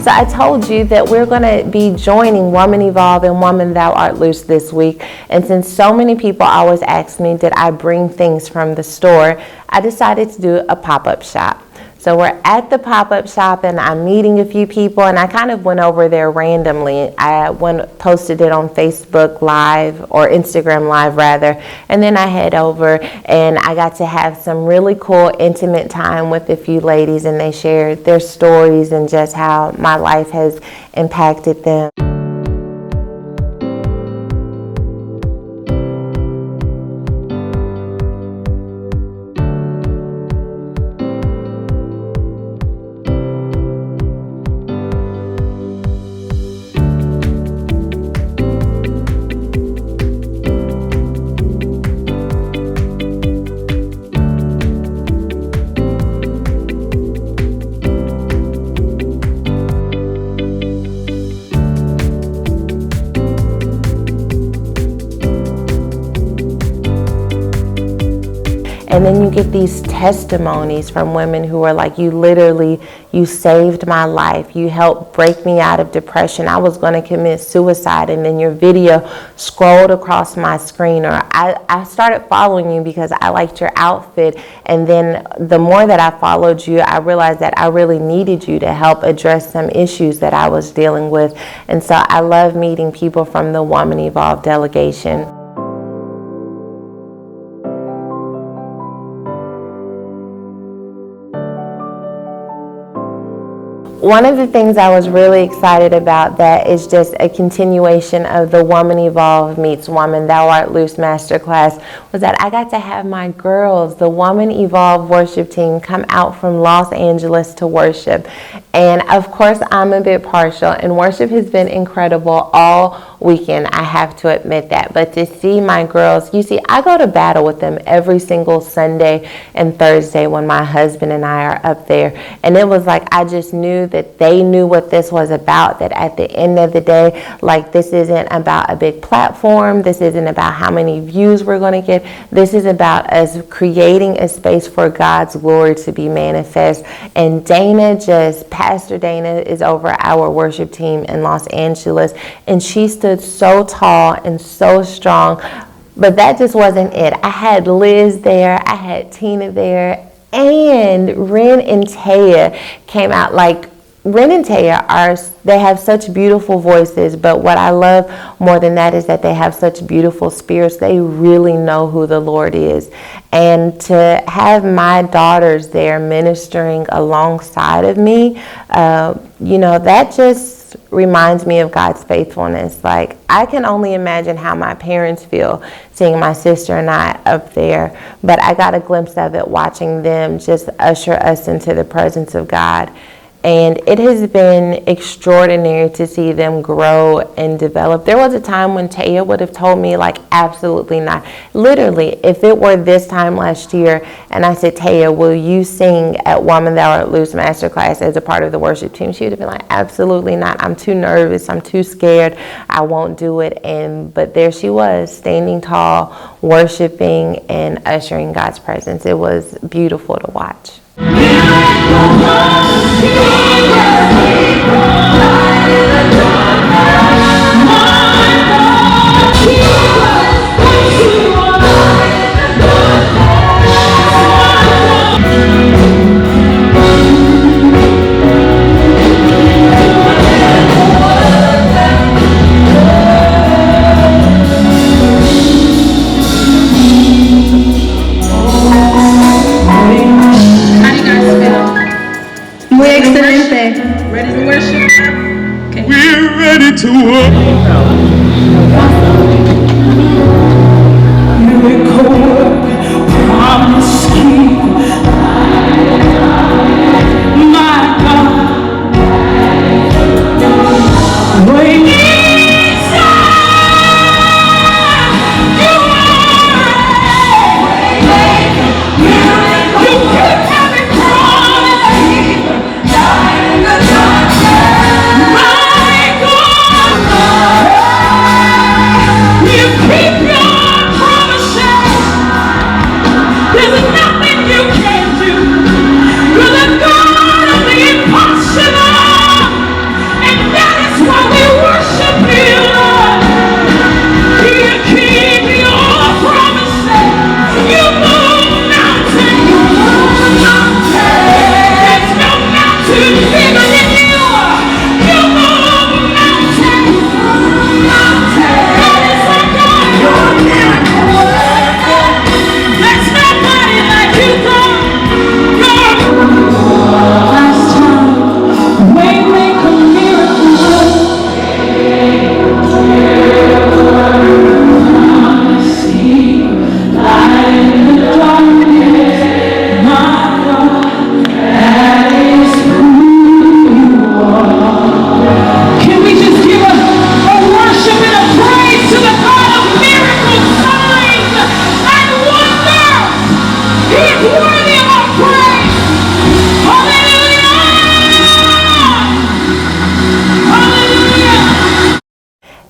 So I told you that we're going to be joining Woman Evolve and Woman Thou Art Loose this week. And since so many people always ask me, did I bring things from the store, I decided to do a pop-up shop. So we're at the pop-up shop and I'm meeting a few people, and I kind of went over there randomly. I posted it on Facebook Live, or Instagram Live rather, and then I head over and I got to have some really cool intimate time with a few ladies, and they shared their stories and just how my life has impacted them. And then you get these testimonies from women who are like, you saved my life. You helped break me out of depression. I was going to commit suicide, and then your video scrolled across my screen. Or I started following you because I liked your outfit. And then the more that I followed you, I realized that I really needed you to help address some issues that I was dealing with. And so I love meeting people from the Woman Evolve delegation. One of the things I was really excited about that is just a continuation of the Woman Evolve meets Woman Thou Art Loose masterclass was that I got to have my girls, the Woman Evolve worship team, come out from Los Angeles to worship. And of course, I'm a bit partial, and worship has been incredible all weekend. I have to admit that. But to see my girls, you see, I go to battle with them every single Sunday and Thursday when my husband and I are up there. And it was like I just knew that they knew what this was about, that at the end of the day, like, this isn't about a big platform. This isn't about how many views we're going to get. This is about us creating a space for God's glory to be manifest. And Pastor Dana is over our worship team in Los Angeles, and she stood so tall and so strong. But that just wasn't it. I had Liz there, I had Tina there, and Ren and Taya came out. Like, Ren and Taya they have such beautiful voices, but what I love more than that is that they have such beautiful spirits. They really know who the Lord is. And to have my daughters there ministering alongside of me, that just reminds me of God's faithfulness. Like, I can only imagine how my parents feel seeing my sister and I up there, but I got a glimpse of it watching them just usher us into the presence of God. And it has been extraordinary to see them grow and develop. There was a time when Taya would have told me, like, absolutely not. Literally, if it were this time last year and I said, Taya, will you sing at Woman Thou Art Loose masterclass as a part of the worship team? She would have been like, absolutely not. I'm too nervous. I'm too scared. I won't do it. But there she was, standing tall, worshiping and ushering God's presence. It was beautiful to watch. Muy excelente. Ready to worship?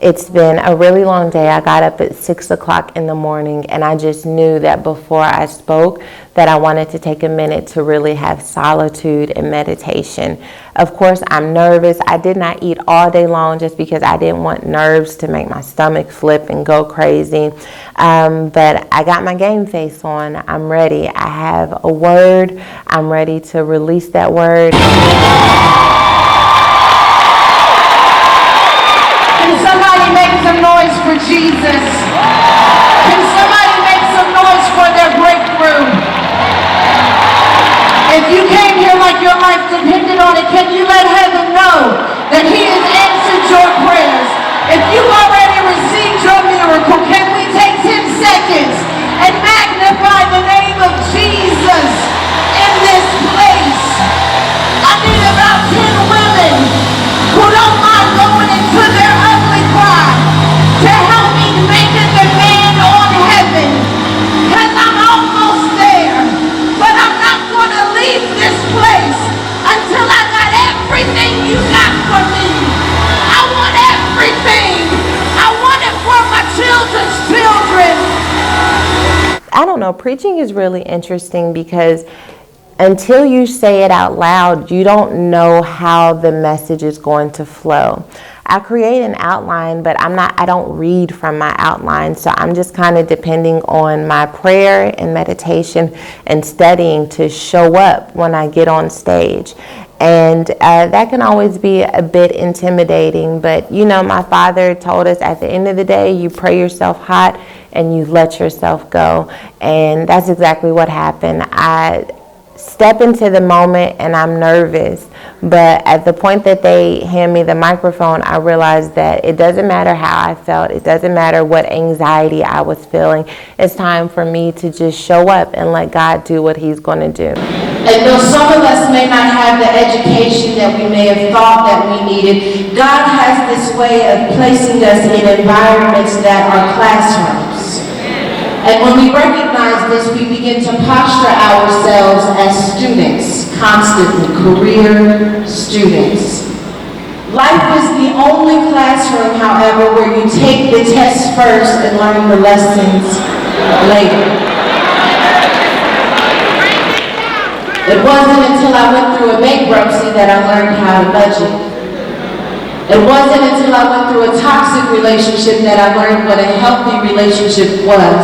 It's been a really long day. I got up at 6 o'clock in the morning, and I just knew that before I spoke that I wanted to take a minute to really have solitude and meditation. Of course, I'm nervous. I did not eat all day long just because I didn't want nerves to make my stomach flip and go crazy. But I got my game face on. I'm ready. I have a word. I'm ready to release that word. Can somebody make some noise for Jesus? Can somebody make some noise for their breakthrough? If you came here like your life depended on it, can you let heaven know that He has answered your prayers? If you've already received your miracle, can we take 10 seconds and magnify the name of Jesus in this place? I need about 10 women who don't mind going into their ugly cry to help me make a demand on heaven, because I'm almost there, but I'm not going to leave this place until I got everything you got for me. I want everything. I want it for my children's children. I don't know, preaching is really interesting because until you say it out loud, you don't know how the message is going to flow. I create an outline, but I don't read from my outline. So I'm just kind of depending on my prayer and meditation and studying to show up when I get on stage. And that can always be a bit intimidating. But, you know, my father told us at the end of the day, you pray yourself hot and you let yourself go. And that's exactly what happened. I step into the moment and I'm nervous, but at the point that they hand me the microphone, I realized that it doesn't matter how I felt, it doesn't matter what anxiety I was feeling. It's time for me to just show up and let God do what He's going to do. And though some of us may not have the education that we may have thought that we needed, God has this way of placing us in environments that are classrooms. And when we recognize this, we begin to posture ourselves as students, constantly, career students. Life is the only classroom, however, where you take the test first and learn the lessons later. It wasn't until I went through a bankruptcy that I learned how to budget. It wasn't until I went through a toxic relationship that I learned what a healthy relationship was.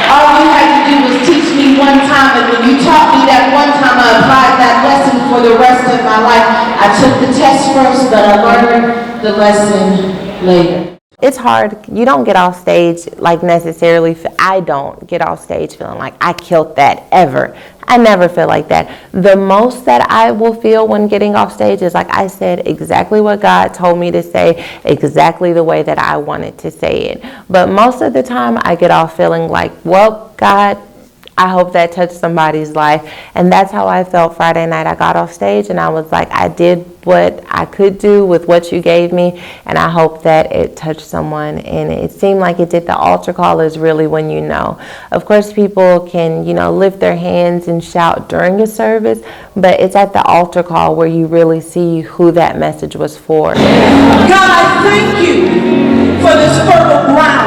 All you had to do was teach me one time, and when you taught me that one time, I applied that lesson for the rest of my life. I took the test first, but I learned the lesson later. It's hard. You don't get off stage like necessarily. I don't get off stage feeling like I killed that ever. I never feel like that. The most that I will feel when getting off stage is like I said exactly what God told me to say, exactly the way that I wanted to say it. But most of the time I get off feeling like, well, God, I hope that touched somebody's life. And that's how I felt Friday night. I got off stage and I was like, I did what I could do with what you gave me, and I hope that it touched someone. And it seemed like it did. The altar call is really when you know. Of course, people can, lift their hands and shout during a service, but it's at the altar call where you really see who that message was for. God, I thank you for this fertile ground.